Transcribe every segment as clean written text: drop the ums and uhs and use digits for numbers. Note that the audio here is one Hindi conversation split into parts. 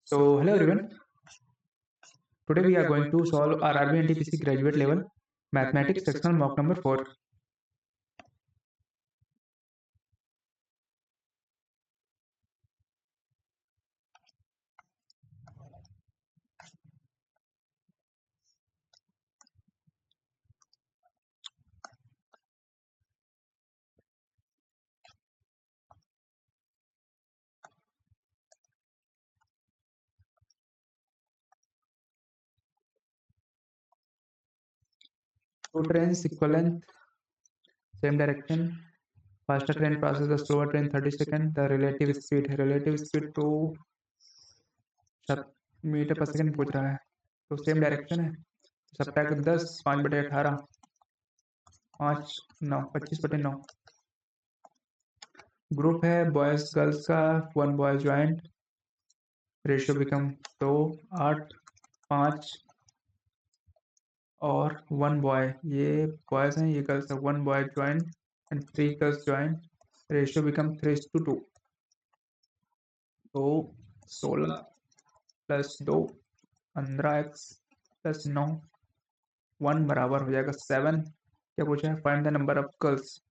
So, hello everyone. Today we are going to solve our RB NTPC graduate level mathematics sectional mock number 4. Two trains equivalent, same direction. Faster train passes the slower train 30 seconds. The relative speed 2 metre पर सेकंड पूछ रहा है, तो सेम डायरेक्शन है। सब्ट्रैक्ट 10, 5/18, 5 9 25/9। ग्रुप है बॉयज गर्ल्स का, 1 बॉय ज्वाइंट, रेशियो बिकम 2 8 5 और 1 बॉय, ये बॉयज हैं, ये गर्ल्स है। 1 boy joint and 3 girls joint, ratio become 3:2। तो 16 प्लस 2 15x प्लस 9 1 बराबर हो जाएगा 7। क्या पूछा है? Find the number of girls.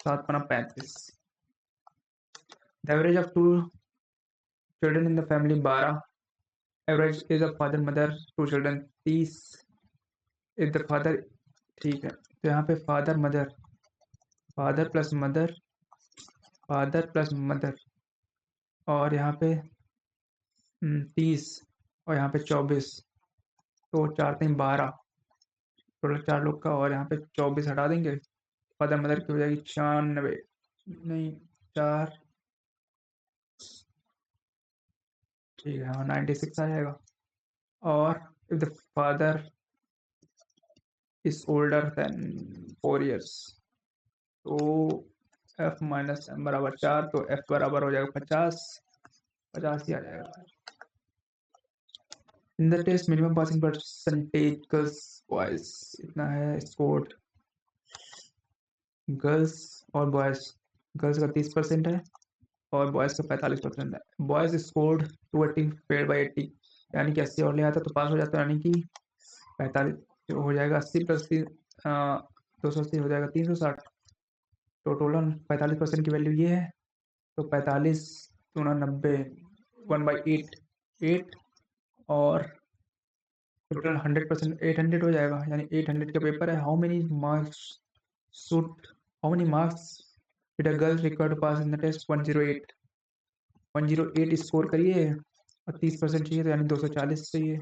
7×35। The average of 2 children in the family 12। Average age of father mother 2 children 30। If the father, ठीक है, तो यहाँ पे father plus mother, father plus mother, और यहाँ पे 30 और यहाँ पे 24, तो 4 3 12, टोटल 4 लोग का, और यहाँ पे 24 हटा देंगे, फादर मदर की हो जाएगी 96, नहीं 4, ठीक है, हाँ 96 आ जाएगा। और if the father is older than 4 years, तो f माइनस m बराबर 4, तो f बराबर हो जाएगा 50 ही आ जाएगा। In the test minimum passing percentage girls boys इतना है स्कोर्ड। गर्ल्स और बॉयज, गर्ल्स का 30% है और बॉयज का 45% है। बॉयज स्कोर्ड 280 पेड बाई 80, यानी कि 80 और ले आता तो पास हो जाता, यानी कि 45 हो जाएगा। 80 प्लस 280 हो जाएगा 360, तो टोटल 45% की वैल्यू ये है। तो 45 दूना 90, 1/8 8, और टोटल 100% 800 हो जाएगा, यानी 800 का पेपर है। How many marks should, how many marks did a girl require to pass in the test? 108। 108 score करिए और 30% चाहिए, तो यानी 240 चाहिए।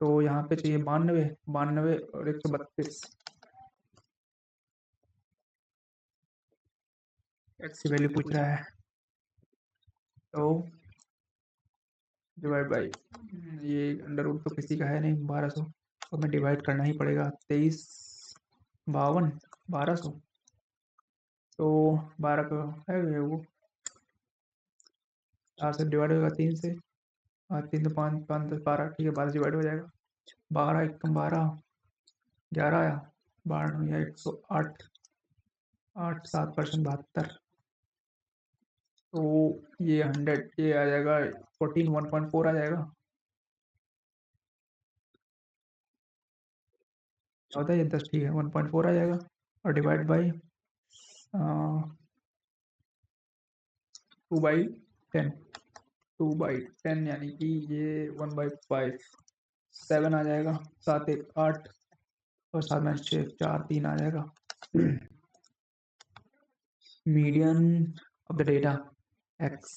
तो यहाँ पे चाहिए 92, 92 और 132। एक्स की वैल्यू पूछ रहा है, तो डिवाइड बाई, ये अंडर रूट तो किसी का है नहीं, 1200, तो हमें डिवाइड करना ही पड़ेगा। 23 52 1200, तो 12 का है वो, 4 से डिवाइड होगा 3 से, और 3 तो 5 5 10 12, ठीक है, 12 डिवाइड हो जाएगा। 12 1 12 11 आया, 12 या 108, 8 7% 72, तो ये 100, ये आ जाएगा 14 1.4 आ जाएगा। 14 या 10, ठीक है, 1.4 आ जाएगा। और डिवाइड बाई 2/10, 2/10 यानी कि ये 1/5, 7 आ जाएगा। 7 1 8 और 7 में 6 4 3 आ जाएगा। Median of the data x,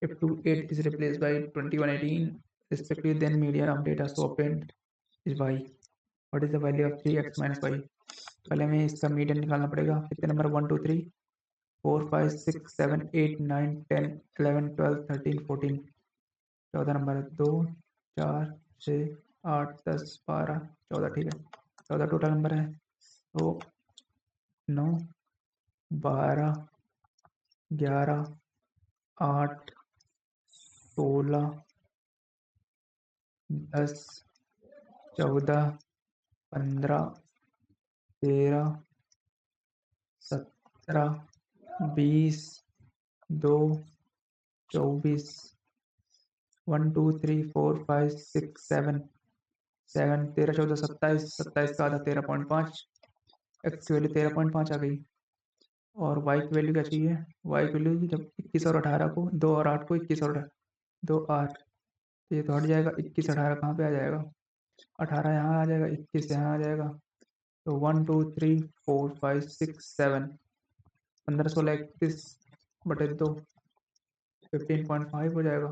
if 28 is replaced by 2118 respectively, then median of data so obtained is y. What is the value of 3x minus y? पहले हमें इसका मीडियन निकालना पड़ेगा। कितने नंबर? 1 2 3 4 5 6 7 8 9 10 11 12 13 14, 14 नंबर है। 2 4 6 8 10 12 14, ठीक है, 14 टोटल नंबर है। तो 9 12 11 8 16 10 14 15 13 17 20 2 24 1 2 3 4 5 6 7 7 13 14 27 27 का आधा 13.5। एक्स की वैल्यू 13.5 आ गई। और वाई की वैल्यू क्या चाहिए? वाई की वैल्यू जब 21 और 18 को, 2 और 8 को, 21 और 2 8, तो ये तो हट जाएगा। 21 18 कहाँ पे आ जाएगा? 18 यहाँ आ जाएगा, 21 यहाँ आ जाएगा। तो 1 2 3 4 5 6 7 15 16 31 बटे 2 15.5 हो जाएगा।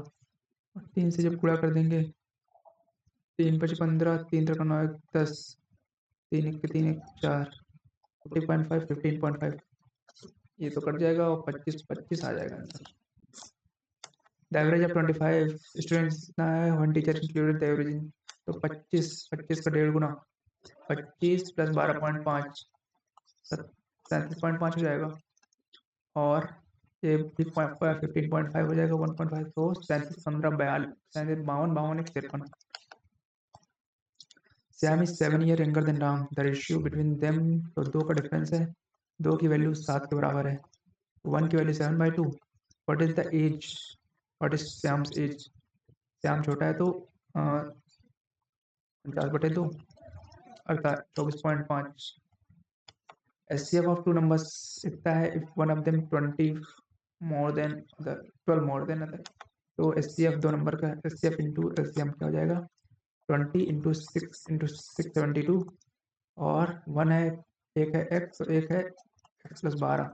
और 3 से जब गुणा कर देंगे, 3 5 15, 3 3 9 10, 3 1 3 1 4, 40.5 15.5, ये तो कट जाएगा और 25 25 आ जाएगा answer. The average of 25 students कितना है? 1 टीचर इंक्लूडेड द एवरेज। तो 25 25 का 1.5 गुना 25 प्लस 12.5 37.5 हो जाएगा। और ये 15.5 हो जाएगा 1.5, तो 37 15 42 37 52 52 53। Shyam is 7 year younger than Ram. The ratio between them, तो 2 का डिफरेंस है, 2 की वैल्यू 7 के बराबर है, 1 की value 7/2। What is the age? What is Shyam's age? Shyam छोटा है तो 49/2 अर्थात 24.5। एचसीएफ ऑफ टू नंबर्स इतना है if one of them 20 more than other, 12 more than other. तो एचसीएफ दो नंबर का एचसीएफ इंटू एलसीएम क्या हो जाएगा? 20 इंटू 6 इंटू 672, और 1 है, एक है एक्स और एक है एक्स प्लस 12।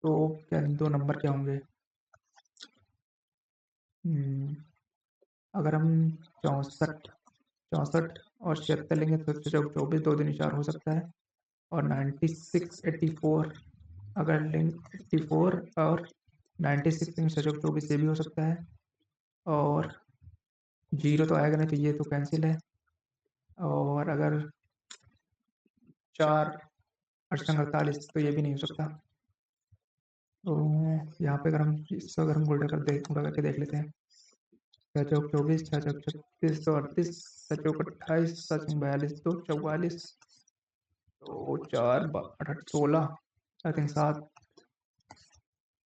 तो क्या दो नंबर क्या होंगे? अगर हम 64 64 और 76 लेंगे तो 24 2 दिन 4 हो सकता है। और 96 84 अगर लेंगे 84 और 96 लेंगे 24 ये भी हो सकता है। और जीरो तो आएगा नहीं, तो ये तो कैंसिल है। और अगर 4 8 48 तो ये भी नहीं हो सकता। तो यहाँ पे अगर हम इसको अगर हम उल्टा करके देख लेते हैं, 6 चौक 24, 6 चौक 36 तो 38, 7 चौक 28, 7 चौक 42 तो 44, तो 4 8 16, आई थिंक 7,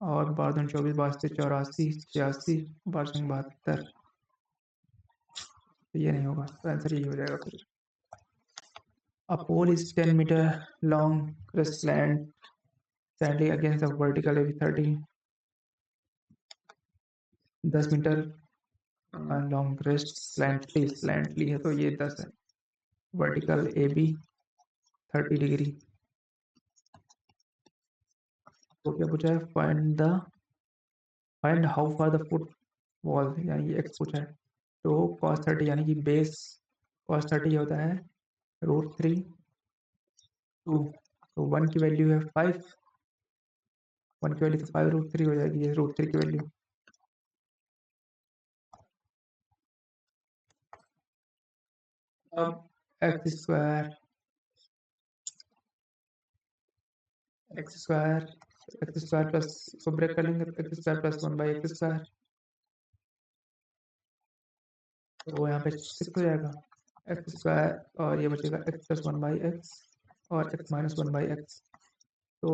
और 12 दूनी 24, 82 84 86, 12 72, तो ये नहीं होगा, तो आंसर यही हो जाएगा फिर। A pole is 10 meter long, standing against the vertical AB 30, 10 metre long rest slantly है, तो ये 10 है। Vertical AB 30 degree. तो क्या पूछा है? Find how far the foot wall, यानी ये एक्स पूछा है। तो cos 30 यानी कि बेस cos 30 होता है √3 2, तो 1 की वैल्यू है 5, 1 की वैल्यू तो 5 √3 हो जाएगी, ये √3 की वैल्यू। अब एक्स स्क्वायर प्लस, इसको ब्रेक कर लेंगे तो एक्स स्क्वायर प्लस 1/x², तो यहाँ पे 6 हो जाएगा x², और ये बचेगा x प्लस 1/x और x माइनस 1/x। तो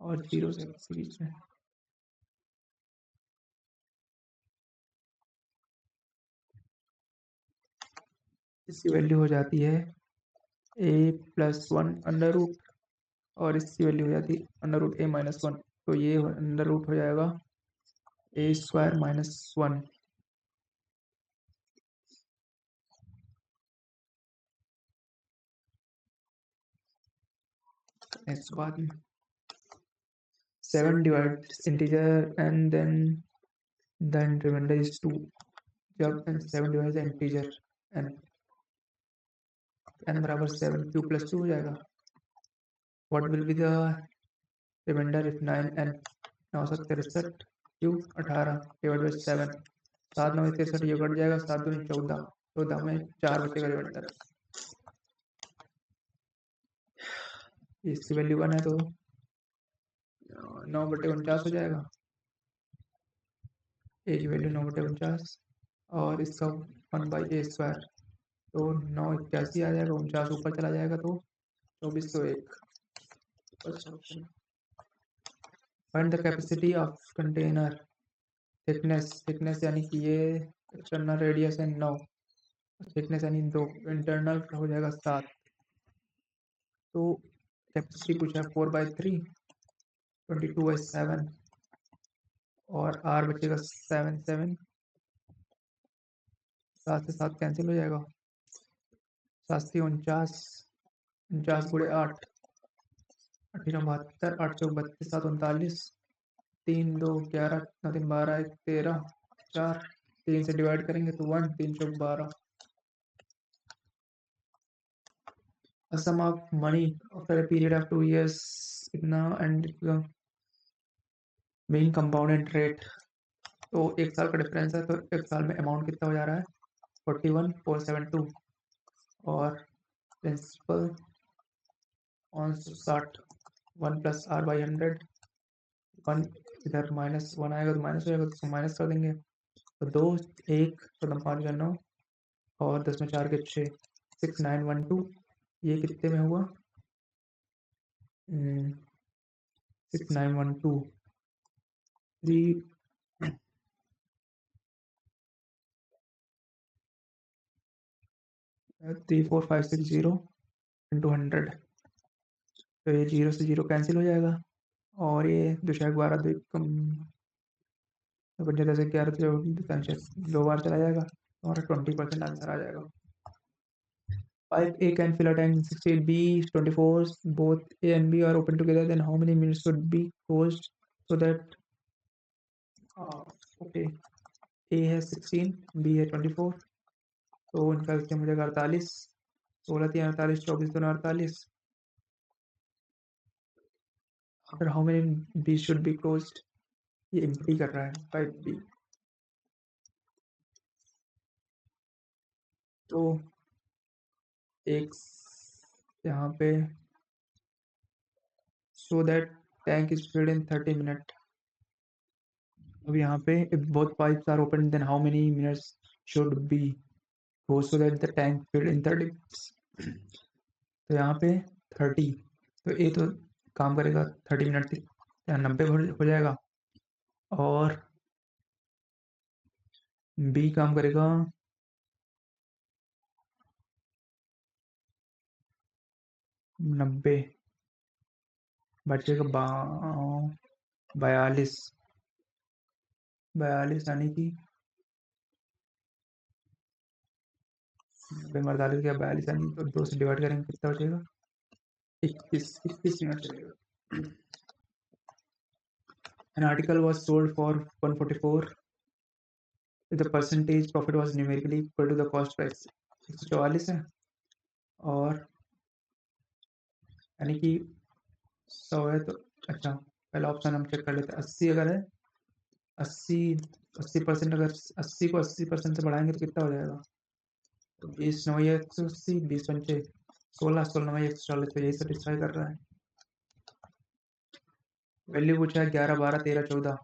और 0 से x के बीच में, इसकी वैल्यू हो जाती है a+1 √ और इसकी वैल्यू हो जाती है √a-1, तो ये √ हो जाएगा a² - 1। नेक्स्ट बाद में 7 divide integer and then remainder is 2। जब 7 डिवाइड इंटीजर n बराबर 7, q + 2 हो जाएगा। What will be the remainder if 9n 963, q 18 divide by 7, 7 9 63, ये कट जाएगा, 7 दूनी 14, 14 में 4 बचेगा रिमाइंडर। इसकी वैल्यू 1 है तो 9/49 हो जाएगा, a की वैल्यू 9/49, और इसका 1/a², तो 981 आ जाएगा, 49 ऊपर चला जाएगा तो 2401 first option. Find the capacity of container. Thickness यानी कि ये एक्सटर्नल रेडियस है 9, थिकनेस यानी 2, इंटरनल हो जाएगा 7। तो कैपेसिटी पूछा है 4/3, 22/7, और आर बचेगा 7 से 7 कैंसिल हो जाएगा, 7 × 49, 49 × 8, 8×72, 8×32, 7 × 39, 3 2 11, 9 3 12, 1 13, 4, 3 से डिवाइड करेंगे तो 1, 3×4 12। A sum of money after a period of 2 years कितना, एंड being compounded rate। तो 1 साल का डिफरेंस है, तो 1 साल में अमाउंट कितना हो जा रहा है 41,472, और प्रिंसिपल 60, 1+R/100, 1 इधर -1 आएगा तो माइनस हो जाएगा, तो माइनस कर देंगे। तो 2 1 14 5 9 और 10 में 4 के 6, 6912। ये कितने में हुआ 6912, 34560 × 100। तो ये 0 से 0 कैंसिल हो जाएगा, और ये 212 10 से 11 दो बार चला जाएगा, और 20% आंसर आ जाएगा। 5A can fill a tank, 68B 24, both A and B are open together, then how many minutes should be closed so that okay, A है 16, B है 24, तो इनका हो जाएगा 48, 16 3 48, 24 2 48। After how many B should be closed, ये एम्प्टी कर रहा है 5B। तो एक यहाँ पे so that tank is filled in 30 minutes। अब यहाँ पे if both pipes are open then how many minutes should be closed so that the tank filled in 30 minutes। तो यहाँ पे 30, तो ए तो काम करेगा 30 मिनट तक, या 90 हो जाएगा, और बी काम करेगा 90, बचेगा 42, यानी कि 42 या 42 यानी तो 2 से डिवाइड करेंगे कितना बचेगा 21 मिनट चलेगा। An article was sold for 144 if the percentage profit was numerically equal to the cost price। 144 है, और यानी कि 100 है, तो अच्छा पहला ऑप्शन हम चेक कर लेते हैं। 80 अगर है, 80% अगर 80 को 80% से बढ़ाएंगे तो कितना हो जाएगा, तो 20 9 180, 20 पंचे 16, 16 9 140, तो यही सेटिस्फाई कर रहा है। वैल्यू पूछा है 11 12 13 14,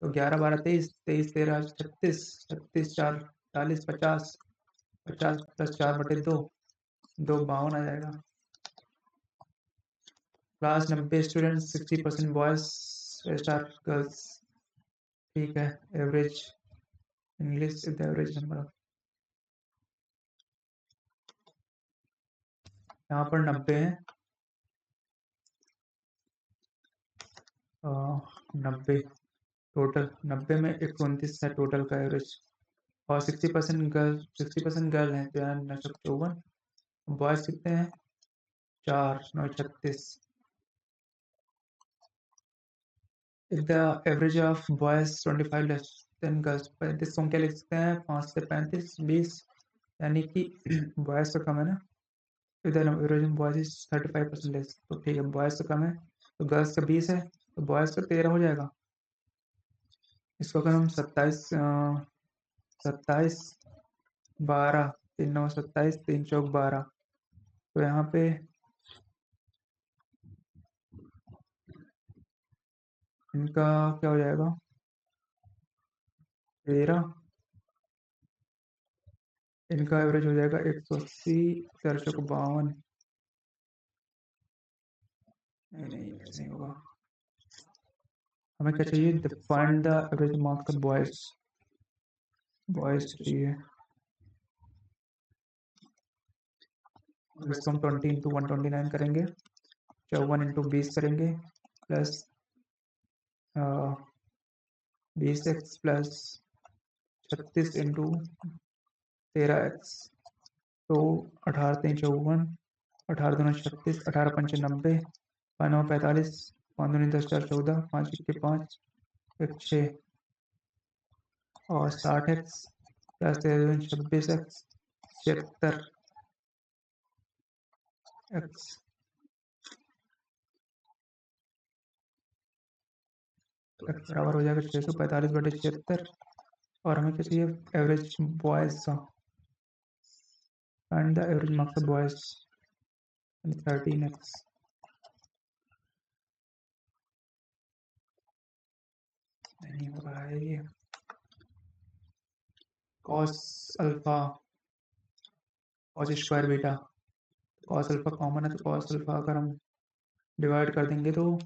तो 11 12 23, 23 13 36, 36 4 40, 50, 50 + 4/2, 2 52 आ जाएगा। Class 90 students, 60% boys, rest are girls. ठीक है, average English is the average number. यहाँ पर 90 है, 90 टोटल, 90 में 129 है टोटल का एवरेज, और 60% गर्ल है, तो यहाँ 954। बॉयज कितने हैं 4 9 36। If the average of boys 25 less than girls, 35 को क्या लिख सकते हैं 5 से 35 20, यानी कि बॉयज का कम है ना, इधर एवरेज बॉयज इज 35% लेस, तो ठीक है बॉयज का कम है, तो गर्ल्स का 20 है, तो बॉयज का 13 हो जाएगा। इसको अगर हम 27 12 3 9 27 3 4 12, तो यहाँ पे इनका क्या हो जाएगा 13, इनका एवरेज हो जाएगा 180, 452। नहीं ऐसे नहीं होगा, हमें क्या चाहिए, find the average marks of boys, boys चाहिए। इसको हम 20 इंटू 129 करेंगे, 54 इंटू 20 करेंगे, plus 20x plus 36 into 13x, तो 18×3 = 54, 18×2 = 36, 18×5 = 90, 5×9 = 45, 5×2 = 10, 4 = 14, 5×1 = 5, 1 6 और 60x प्लस 26x 76x बराबर हो जाएगा 645/76। और हमें क्या चाहिए, एवरेज बॉयज का, find the average marks of boys 13x। नहीं हो रहा है ये, cos alpha cos square beta, cos alpha common है तो cos अल्फा अगर हम डिवाइड कर देंगे तो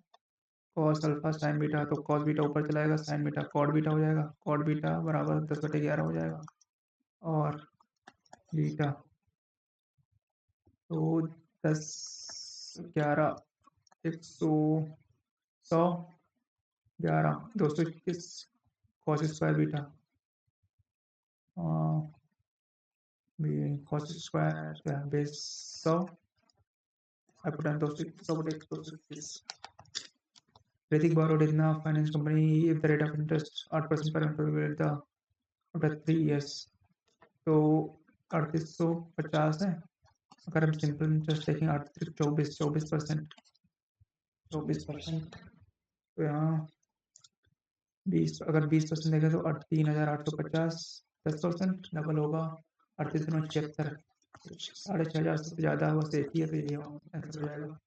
cos अल्फा sin बीटा, तो cos बीटा ऊपर चलाएगा, sin बीटा cot बीटा हो जाएगा, cot बीटा बराबर 10/11 हो जाएगा, और बीटा तो 10 11 100 11 221 cos square beta, cos square base 100 upon 221। Ritik borrowed in the finance company if the rate of interest 8% per annum with the after 3 years, तो 3850 है। अगर हम सिंपल इंटरेस्ट देखें 24% तो यहाँ 20, अगर 20% देखें तो 3850, 10% डबल होगा 38×76, 6500 से ज़्यादा बस एक ही है, तो ये आंसर हो जाएगा।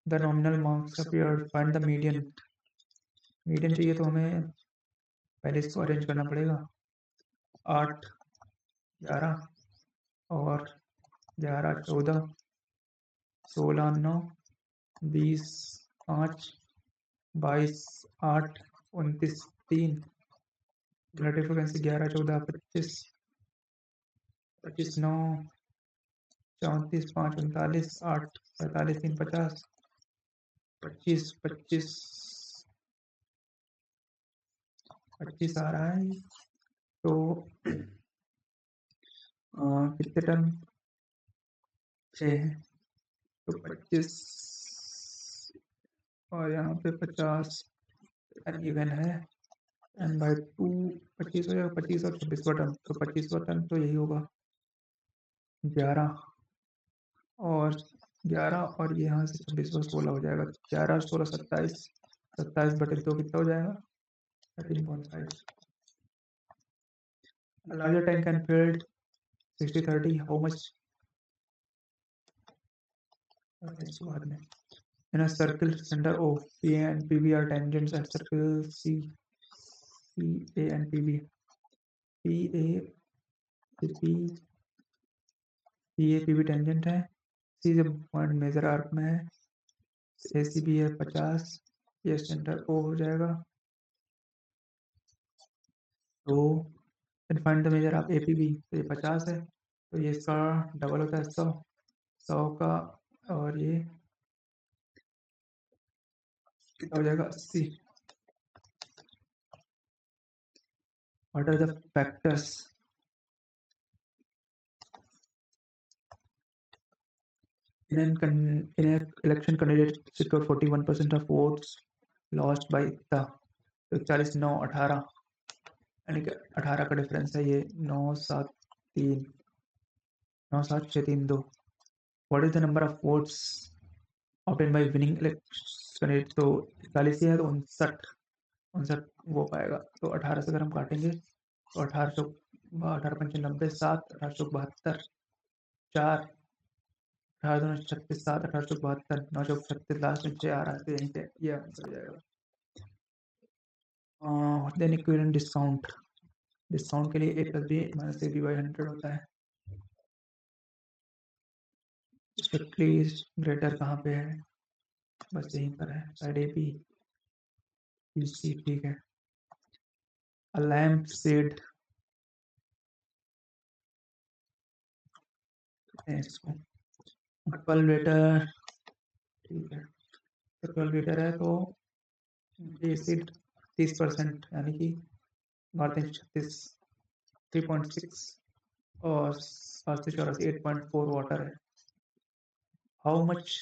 The nominal marks appeared, find the median. Median चाहिए तो हमें पहले इसको अरेंज करना पड़ेगा, 8 11 और 11 14 16 9 20 5 22 8 29 3, रिलेटिव फ्रिक्वेंसी 11 14 25 25 9 34 5 39 8 45 3 50 25 25 25 आ रहा है, तो कितने टर्म 6 है, तो 25 और यहाँ पे 50 इवन है, n/2 25 हो जाएगा, 25 और 26वां टर्म, तो 25वां टर्म तो यही होगा 11 और 11 और ये यहाँ से 26वां 16 हो जाएगा, 11 16 27, 27/2 कितना हो जाएगा 13.5। A larger tank can filled 60/30, how much? इसके बाद में in a circle center O, P and PB are tangents at circle C, A and PB, PA PB tangent है, C जब पॉइंट मेजर आर्क में है, ACB है 50, ये सेंटर O हो जाएगा, तो find the measure of APB, तो ये 50 है, तो ये इसका डबल होता है 100 का, और ये कितना हो जाएगा 80। What are the factors? In an election, candidate secured 41% of votes, lost by इतना, तो 40 9 18, यानी कि 18 का डिफरेंस है, ये 9 7 3 9 7 6 3 2। What is the number of votes obtained by winning election? तो 41 है, तो 59 वो पाएगा, तो 18 से अगर हम काटेंगे तो 18 7 1872 4 18 36 7 1872 9 36 लास्ट में 6 आ रहा है, तो यहीं पे ये आंसर हो जाएगा। देन इक्विवेलेंट डिस्काउंट, डिस्काउंट के लिए a + b - ab/100 होता है। स्ट्रिक्टली ग्रेटर कहाँ पे है, बस यहीं पर है, साइड AB। PC, ठीक है। A lamp shade, इसको 12 लीटर, ठीक है। तो 12 लीटर है तो एसिड 30%, यानी कि 36, 3.6, और 784 8.4 वाटर है। हाउ मच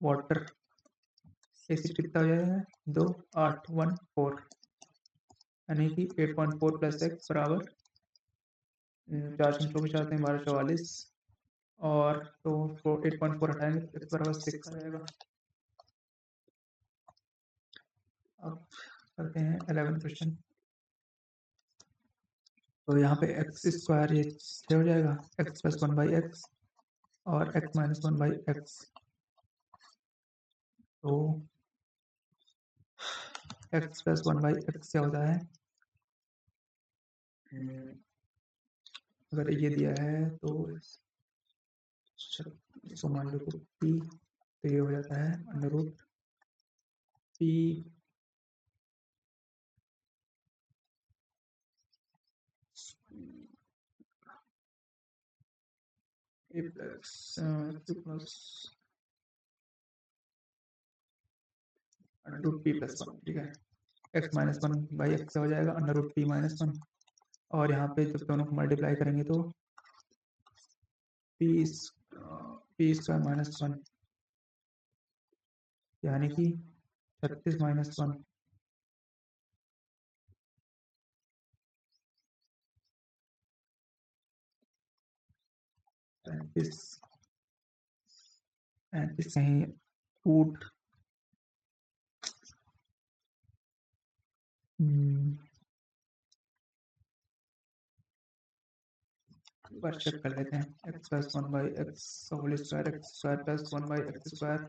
वाटर, एसिड कितना हो जाएगा, 2 8 1 4, यानी कि 8.4 प्लस एक्स बराबर 4 4 12 44, और तो 8.4 हटाएंगे तो एक्स बराबर 6 आ जाएगा। अब करते हैं 11 क्वेश्चन। तो यहाँ पे एक्स स्क्वायर ये 6 हो जाएगा, एक्स प्लस 1/x और एक्स माइनस 1/x। तो एक्स प्लस 1/x क्या होता है, अगर ये दिया है तो इसको मान लो तो p, तो ये हो जाता है under root p plus under root p plus 1, ठीक है। एक्स माइनस 1/x हो जाएगा अंडर रूट p माइनस 1, और यहाँ पे जब दोनों को मल्टीप्लाई करेंगे तो p स्क्वायर माइनस 1, यानी कि 36 माइनस 1, 35, 35 कहीं फूट, बस चेक कर लेते हैं। X plus 1/x whole square, x square plus 1/x square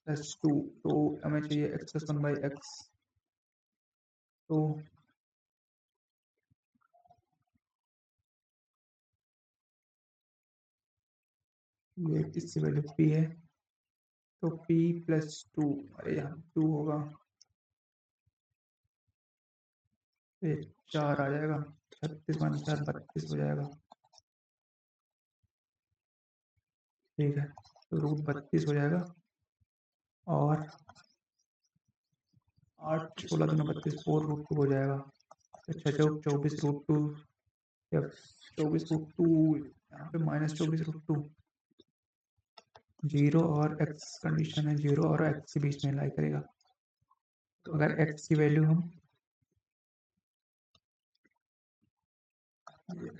plus 2, तो हमें चाहिए एक्स प्लस 1/x, तो ये इसकी वैल्यू p है, तो p प्लस 2, अरे यहाँ 2 होगा, ये 4 आ जाएगा, 36 माइनस 4 32 हो जाएगा, ठीक है। तो रूट 32 हो जाएगा, और 8 16 दूना 32, 4 रूट 2 हो जाएगा, तो 6 चौक 24 रूट 2, या 24 रूट 2, यहाँ पे -24 रूट 2, 0 और x कंडीशन है, 0 और x के बीच में लाई करेगा। तो अगर x की वैल्यू हम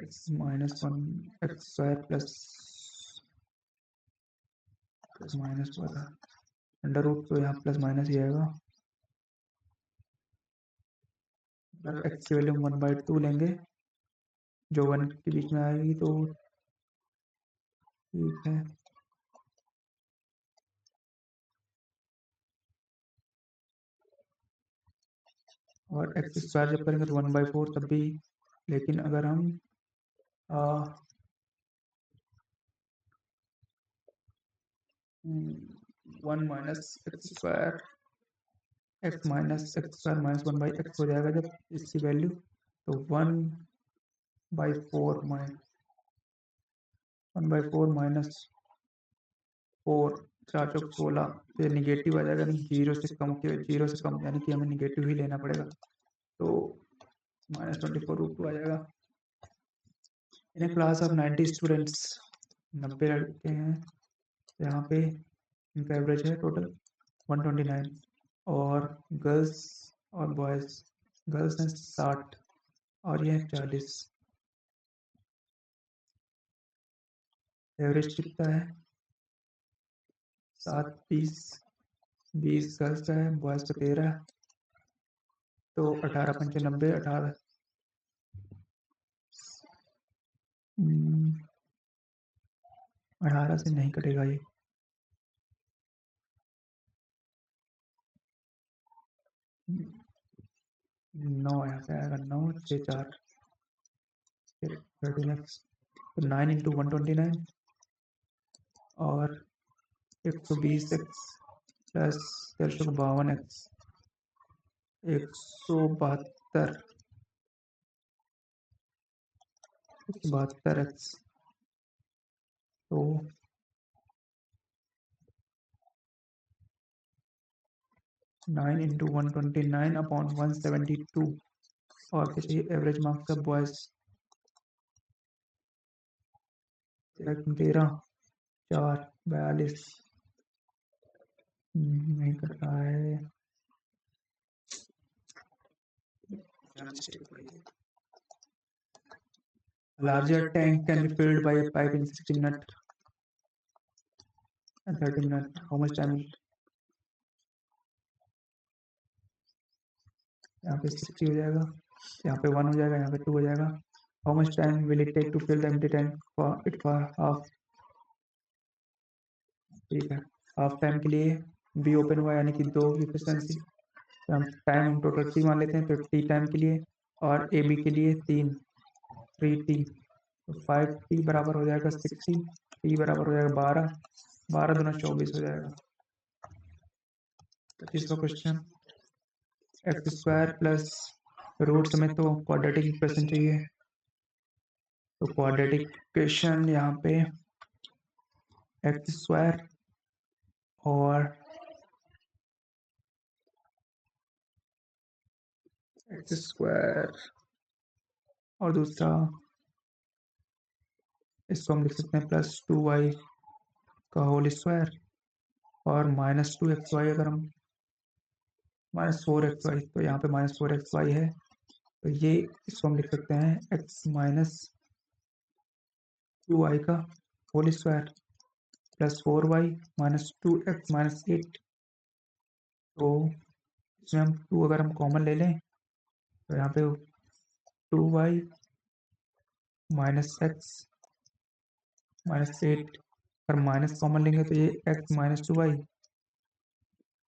x minus 1 x square plus minus हुआ था अंडर रूट, तो यहाँ प्लस माइनस ही आएगा। अगर x की वैल्यू हम 1/2 लेंगे जो 1 के बीच में आएगी, तो ठीक है। और एक्स स्क्वायर जब करेंगे तो 1/4 तब भी, लेकिन अगर हम 1 minus x square, x minus x square minus 1/x हो जाएगा जब इसकी वैल्यू, तो 1/4 माइनस 4, 4 चौक 16, ये निगेटिव आ जाएगा, नहीं 0 से कम के, 0 से कम यानी कि हमें निगेटिव ही लेना पड़ेगा, तो -24√2 आ जाएगा। इन क्लास ऑफ 90 स्टूडेंट्स, 90 लड़के हैं यहाँ पे, इनका एवरेज है टोटल 129, और गर्ल्स और बॉयज़, गर्ल्स हैं 60 और ये है 40, एवरेज कितना है 7 20, 20 गर्ल्स का है, बॉयज़ का 13, तो 18 पंचे 90, 18 18 से नहीं कटेगा ये, 9 यहाँ पे आएगा, 9 6 4 13x, तो 9 इंटू 129 और 120x प्लस 1352x 172 172x तो 9 इंटू 129 अपॉन 172 और क्या चाहिए एवरेज मार्क्स ऑफ बॉयज 13 4 42 नहीं कर रहा है larger tank can be filled by a pipe in 60 minutes and 30 minutes how much time will यहाँ पे 60 हो जाएगा यहाँ पे 1 हो जाएगा यहाँ पे 2 हो जाएगा how much time will it take to fill the empty tank for it for half ठीक है हाफ टाइम के लिए बी ओपन हुआ यानी कि 2 एफिशिएंसी हम टाइम हम टोटल टी मान लेते हैं तो टी टाइम के लिए और ए बी के लिए 3 तो 5t बराबर हो जाएगा 60 टी बराबर हो जाएगा 12 12 दूना 24 हो जाएगा 25वां question X square plus root समेत तो क्वाड्रेटिक इक्वेशन चाहिए तो क्वाड्रेटिक इक्वेशन यहाँ पे एक्स स्क्वायर और एक्स स्क्वायर और दूसरा इसको हम लिख सकते हैं +2y का होल स्क्वायर और -2xy अगर हम -4xy तो यहाँ पे -4xy है तो ये इसको हम लिख सकते हैं x माइनस 2y का होल स्क्वायर +4y -2x -8 तो इसमें हम 2 अगर हम कॉमन ले लें तो यहाँ पे 2y -x -8 अगर माइनस कॉमन लेंगे तो ये x -2y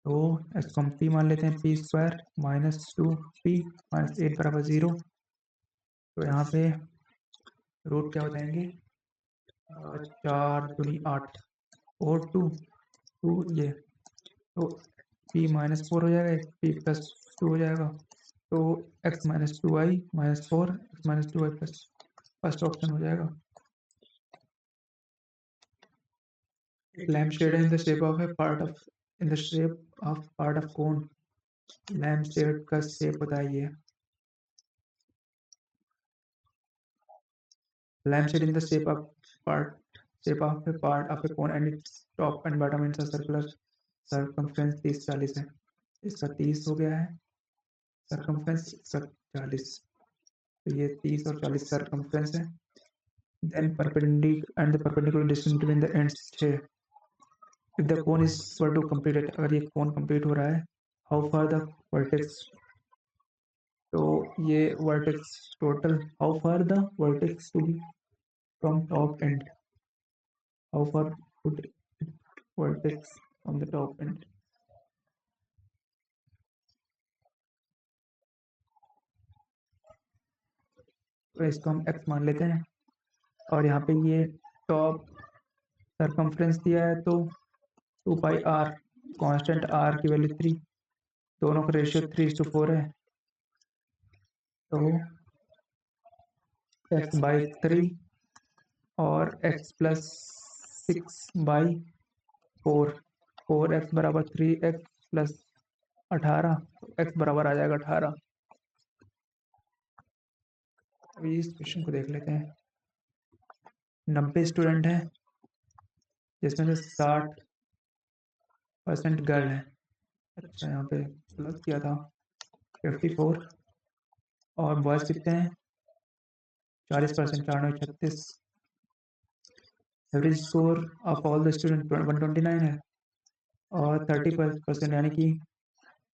तो x को हम p मान लेते हैं p स्क्वायर -2p -8 बराबर 0 तो यहाँ पे रूट क्या हो जाएंगे 4 दूनी 8 और 2 ये तो p -4 हो जाएगा p +2 हो जाएगा तो x -2y -4 x -2y plus first option हो जाएगा lampshade in the shape of a part of in the shape of part of cone lampshade का शेप होता है ये lampshade in the shape of a part of a cone and its top and bottom ends are circular circumference 30-40 है इसका 30 हो गया है circumference इसका 40 तो ये 30 और 40 circumference है then perpendicular and the perpendicular distance between the ends 6 if the cone is were to complete it अगर ये cone complete हो रहा है how far the vertex तो ये vertex total how far the vertex to be from top end how far would it vertex from the top end तो इसको हम x मान लेते हैं और यहाँ पे ये टॉप सरकमफ्रेंस दिया है तो 2 पाई r कांस्टेंट r की वैल्यू 3 दोनों का रेशियो 3:4 है तो x बाई 3 और x प्लस 6/4 4x बराबर 3x प्लस 18 तो x बराबर आ जाएगा 18 अभी इस क्वेश्चन को देख लेते हैं 90 स्टूडेंट हैं जिसमें से 60% गर्ल है अच्छा यहाँ पे गलत किया था 54 और बॉयज कितने हैं 40% 436 average score of all the student 129 है और 30% यानी कि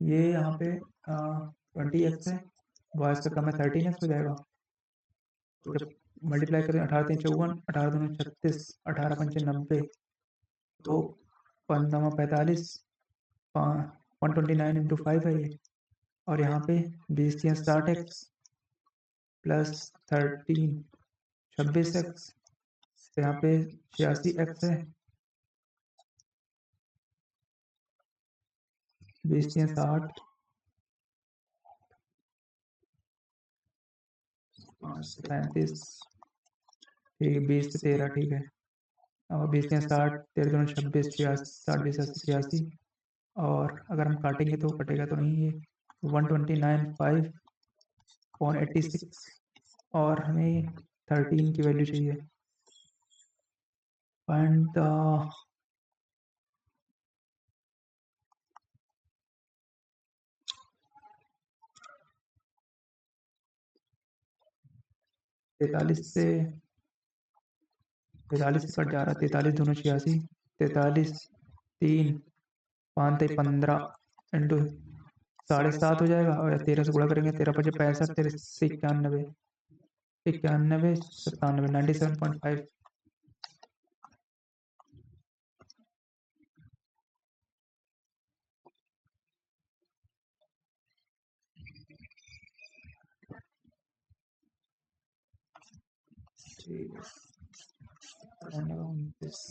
ये यहाँ पे 20x है बॉयज का कम है 13x हो जाएगा तो जब मल्टीप्लाई करें 18×3 = 54 18×2 = 36 18×5 = 90 तो 15×45 129 इंटू 5 है ये और यहाँ पे 20×60x प्लस 13 26x तो यहाँ पे 86x है 20 3 60, 5 35, ठीक है 20 से 13 ठीक है। और 20 3 60, 13 दूनी 26, 86, 60 20 80 86। और अगर हम काटेंगे तो कटेगा तो नहीं ये 129.5/86 और हमें 13 की वैल्यू चाहिए। फाइंड द 43 से कट जा रहा है। 43 दूनी 86, 43 3 5 15 इंटू 7.5 हो जाएगा और 13 से गुणा करेंगे। 13 5 65, 13 से 91, 91 97, 97.5। ठीक है 29